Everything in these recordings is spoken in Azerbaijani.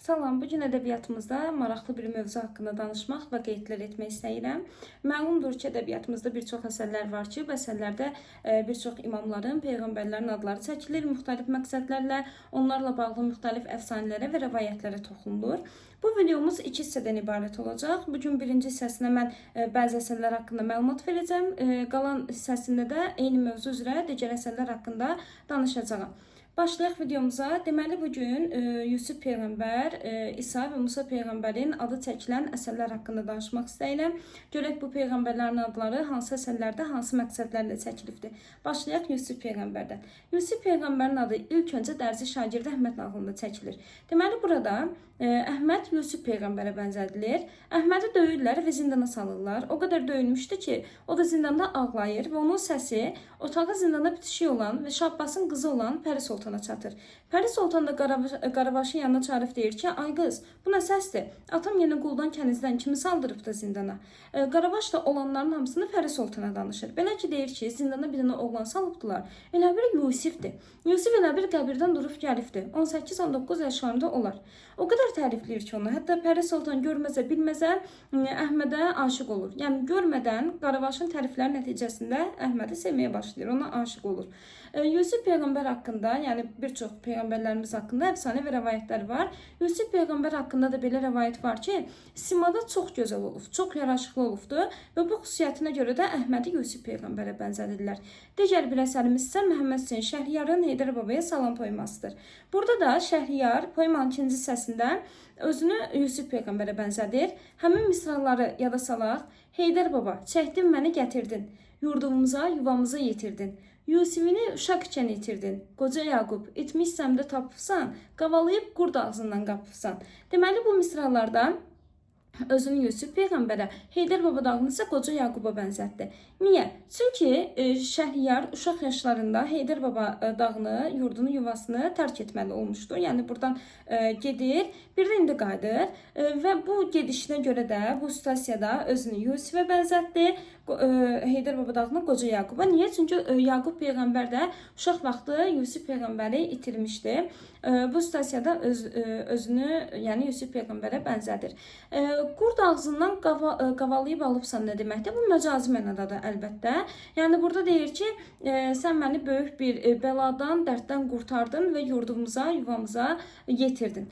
Salam, bugün ədəbiyyatımızda maraqlı bir mövzu haqqında danışmaq və qeydlər etmək istəyirəm. Məlumdur ki, ədəbiyyatımızda bir çox əsərlər var ki, bu əsərlərdə bir çox imamların, peyğəmbərlərin adları çəkilir, müxtəlif məqsədlərlə, onlarla bağlı müxtəlif əfsanələrə və rəvayətlərə toxunulur. Bu videomuz iki hissədən ibarət olacaq. Bugün birinci hissəsində mən bəzi əsərlər haqqında məlumat verəcəm. Qalan hissəsində də eyni mövzu üzrə digər əsərlər haqqında danışacağam. Başlayaq videomuza. Deməli, bugün Yusuf Peyğəmbər, İsa və Musa Peyğəmbərin adı çəkilən əsərlər haqqında danışmaq istəyirəm. Görək bu Peyğəmbərlərin adları hansı əsərlərdə, hansı məqsədlərlə çəkilibdir. Başlayaq Yusuf Peyğəmbərdən. Yusuf Peyğəmbərin adı ilk öncə dərzi şagird Əhməd nağılında çəkilir. Deməli, burada Əhməd Yusuf Peyğəmbərə bənzədilir. Əhmədi döyürlər və zindana salırlar. O qədər döyülmüşdü ki, o da zindanda ağlayır və onun səsi otağı zindana bitişik olan və Şabbasın qızı olan Pəri Sultana çatır. Pəri Sultan da Qaravaşın yanına çağırıb deyir ki, ay qız, bu nə səsdir? Atam yenə quldan kənizdən kimi saldırıb da zindana. Qaravaş da olanların hamısını Pəri Sultana danışır. Belə ki, deyir ki, zindana bir dənə oğlan salıbdılar. Elə bir Yusifdir. Yusif elə bir qəbirdən durub gəlibdir. 18-19 yaşlarında olar. O qədər tərifləyir ki onu. Hətta Pəri Sultan görməzə, bilməzə Əhmədə aşiq olur. Yəni görmədən Qaravaşın tərifləri nəticəsində Əhmədi sevməyə başlayır. Ona aşiq olur. Yusuf Peyğəmbər haqqında, yəni bir çox peyğəmbərlərimiz haqqında əfsanə və rəvayətlər var. Yusuf Peyğəmbər haqqında da belə rəvayət var ki, simada çox gözəl olub, çox yaraşıqlı olubdu və bu xüsusiyyətinə görə də Əhmədi Yusuf Peyğəmbərə bənzədirlər. Digər bir əsərimiz isə Məhəmməd Hüseyn Şəhriyarın Heydər Babaya salam poemasıdır. Burada da Şəhriyar poemanın ikinci hissəsində özünü Yusuf Peyğəmbərə bənzədir. Həmin misraları yada salaq. Heydər Baba, çəkdin məni gətirdin, yurdumuza, yuvamıza yetirdin. Yusifini uşaq ikən itirdin. Qoca Yaqub, itmişsəm də tapıbsan, qavalayıb qurd ağzından qapıbsan. Deməli, bu misralarda özünü Yusuf Peyğəmbərə, Heydər Baba dağını isə qoca Yaquba bənzətdi. Niyə? Çünki Şəhriyar uşaq yaşlarında Heydər Baba dağını, yurdunu, yuvasını tərk etməli olmuşdur. Yəni buradan gedir, bir də indi qayıdır və bu gedişinə görə də bu situasiyada özünü Yusifə bənzətdi. Heydər Baba dağını qoca Yaquba. Niyə? Çünki Yaqub Peyğəmbər də uşaq vaxtı Yusuf Peyğəmbəri itirmişdi. Bu situasiyada özünü, yəni Yusuf Peyğəmbərə bənzədir. Qurd ağzından qavalayıb alıbsan nə deməkdir? Bu məcazi mənadadır əlbəttə. Yəni burada deyir ki, sən məni böyük bir bəladan, dərddən qurtardın və yurdumuza, yuvamıza yetirdin.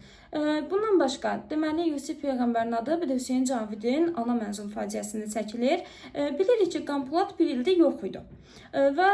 Bundan başqa, deməli Yusuf Peyğəmbərin adı bir də Hüseyn Cavidin Ana Mənzum faciəsində çəkilir. Bilirik ki, Qanpolat bir ildə yox idi. Və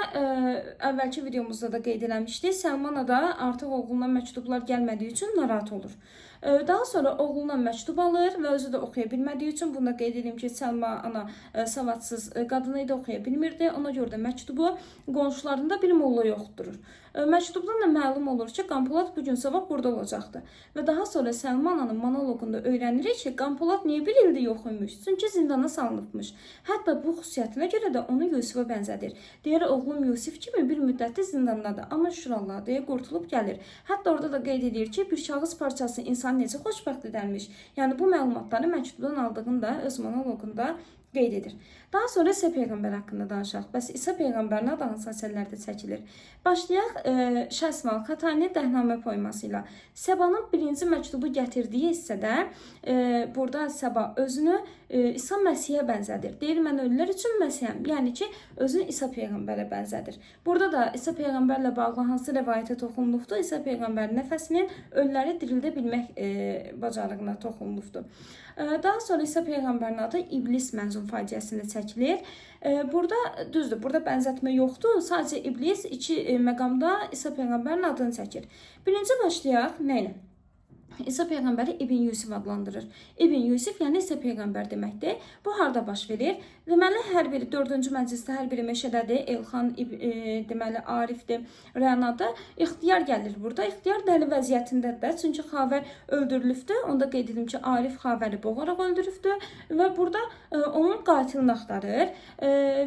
əvvəlki videomuzda da qeyd eləmişdik, Səlman Ada artıq oğluna məktublar gəlmədiyi üçün narahat olur. Daha sonra oğlundan məktub alır və özü də oxuya bilmədiyi üçün, bunu da qeyd edeyim ki, Səlma ana savadsız qadını idi, oxuya bilmirdi. Ona görə də məktubu qonşularında bir molla yoxdurur. Məktubdan da məlum olur ki, Qanpolat bugün sabah burada olacaqdı. Və daha sonra Səlma ananın monoloqunda öyrənirik ki, Qanpolat niyə bir ildə yox imiş? Çünki zindana salınıbmış. Hətta bu xüsusiyyətinə görə də onu Yusifə bənzədir. Deyir, oğlum Yusif kimi bir müddətli zindandadır, amma şükür Allah deyə qurtulub gəlir. Hətta orada da qeyd edir ki, bir kağız parçası insan necə xoşbəxt edərmiş. Yəni bu məlumatları məktubdan aldığını da öz monoloqunda qeyd edir. Daha sonra İsa Peyğəmbər haqqında danışaq. Bəs İsa Peyğəmbərin adı hansı əsərlərdə çəkilir? Başlayaq Şəsmal Xatani Dəhnamə poeması ilə. Səbanın birinci məktubu gətirdiyi hissədə burada Səba özünü İsa Məsihə bənzədir. Deyir, mən ölülər üçün Məsihəm. Yəni ki, özünü İsa Peyğəmbərə bənzədir. Burada da İsa Peyğəmbərlə bağlı hansı rəvayətə toxunulubdur? İsa Peyğəmbərin nəfəsinin ölüləri dirildə bilmək bacarığına toxunulubdur. Daha sonra İsa Peyğəmbərin adı İblis Mənzum faciəsində çəkilir. Burada düzdür, burada bənzətmə yoxdur. Sadəcə İblis iki məqamda İsa Peyğəmbərin adını çəkir. Birinci başlayaq nə ilə? İsa Peyğəmbəri İbn Yusif adlandırır. İbn Yusif, yəni İsa Peyğəmbər deməkdir. Bu harda baş verir? Deməli, hər biri 4-cü məclisdə hər biri meşədədir. Elxan, deməli, Arifdir, Rənadır. İxtiyar gəlir burada. İxtiyar dəli vəziyyətindədir. Çünki Xavər öldürülübdür. Onda qeyd edim ki, Arif Xavəri boğaraq öldürübdür və burada onun qatilini axtarır.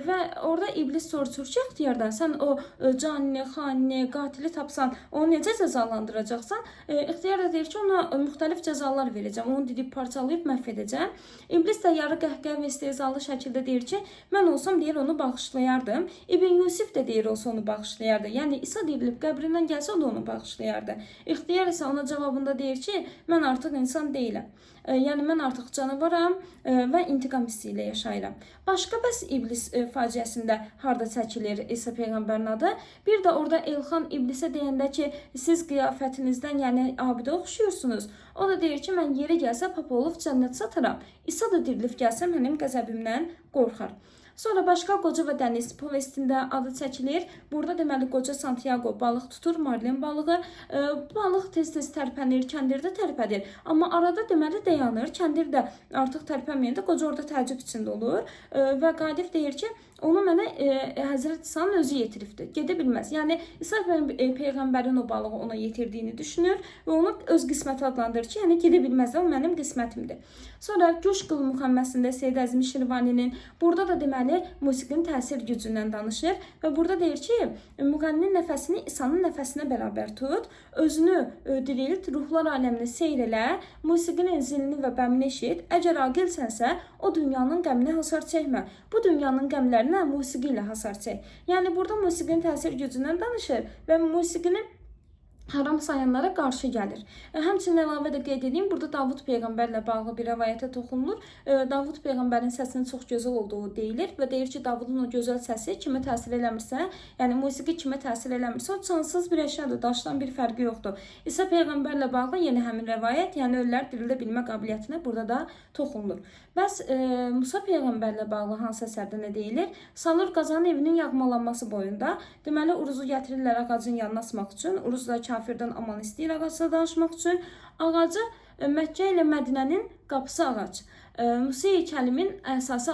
Və orada İblis soruşur ki, İxtiyardan sən o canini, xanini, qatili tapsan, onu necə cəzalandıracaqsan? İxtiyar da deyir ki, onu ona müxtəlif cəzalar verəcəm. Onu didib parçalayıb məhv edəcəm. İblis də yarı qəhqəhə və istehzalı şəkildə deyir ki, mən olsam deyir onu bağışlayardım. İbn Yusif də deyir olsa onu bağışlayardı. Yəni İsa dirilib qəbrindən gəlsə o da onu bağışlayardı. İxtiyar isə ona cavabında deyir ki, mən artıq insan deyiləm. Yəni mən artıq canavaram və intiqam hissi ilə yaşayıram. Başqa bəs iblis faciəsində harda çəkilir İsa peyğəmbərin adı? Bir də orada Elxan iblisə deyəndə ki, siz qiyafətinizdən yəni abidə oxşuyursunuz. O da deyir ki, mən yeri gəlsə papa olub cənnət sataram. İsa da dirilib gəlsə mənim qəzəbimdən qorxar. Sonra başqa Qoca və Dəniz povestində adı çəkilir. Burada deməli qoca Santiago balıq tutur, marlin balığı. Balıq tez-tez tərpənir, kəndirdə tərpədir. Amma arada deməli dayanır. Kəndir də artıq tərpənməyəndə qoca orada təəccüb içində olur. Və Qadif deyir ki, onu mənə Həzrət İsa'nın özü yetiribdir. Gedə bilməz. Yəni İsa peyğəmbərin o balığı ona yetirdiyini düşünür və onu öz qisməti adlandırır ki, yəni gedə bilməz də o mənim qismətimdir. Sonra Güş qıl müxəmməsində Seyyid Əzmi Şirvaninin burada da deməli musiqinin təsir gücündən danışır və burada deyir ki, müğənninin nəfəsini İsa'nın nəfəsinə bərabər tut, özünü dirilt, ruhlar aləmini seyr elə, musiqinin zilini və bəmini eşit. Əgər aqilsənsə, o dünyanın qəmini hasar çəkmə. Bu dünyanın qəmlərinə musiqi ilə hasar çək. Yəni burada musiqinin təsir gücündən danışır və musiqini haram sayanlara qarşı gəlir. Həmçinin əlavə də qeyd edeyim, burada Davud peyğəmbərlə bağlı bir rəvayətə toxunulur. Davud peyğəmbərin səsinin çox gözəl olduğu deyilir və deyir ki, Davudun o gözəl səsi kimə təsir eləmirsə, yəni musiqi kimə təsir eləmirsə, o cansız bir əşyadır, daşdan bir fərqi yoxdur. İsa peyğəmbərlə bağlı yenə həmin rəvayət, yəni ölülər dirildə bilmə qabiliyyətinə burada da toxunulur. Bəs Musa peyğəmbərlə bağlı hansı əsərdə nə deyilir? Salur Qazanın evinin yağmalanması boyunda, deməli uruzu gətirirlər ağacın yanına asmaq üçün, uruz da kafirdən aman istəyir ağacla danışmaq üçün. Ağacı Məkkə ilə Mədinənin qapısı ağac. Musa-i Kəlimin əsası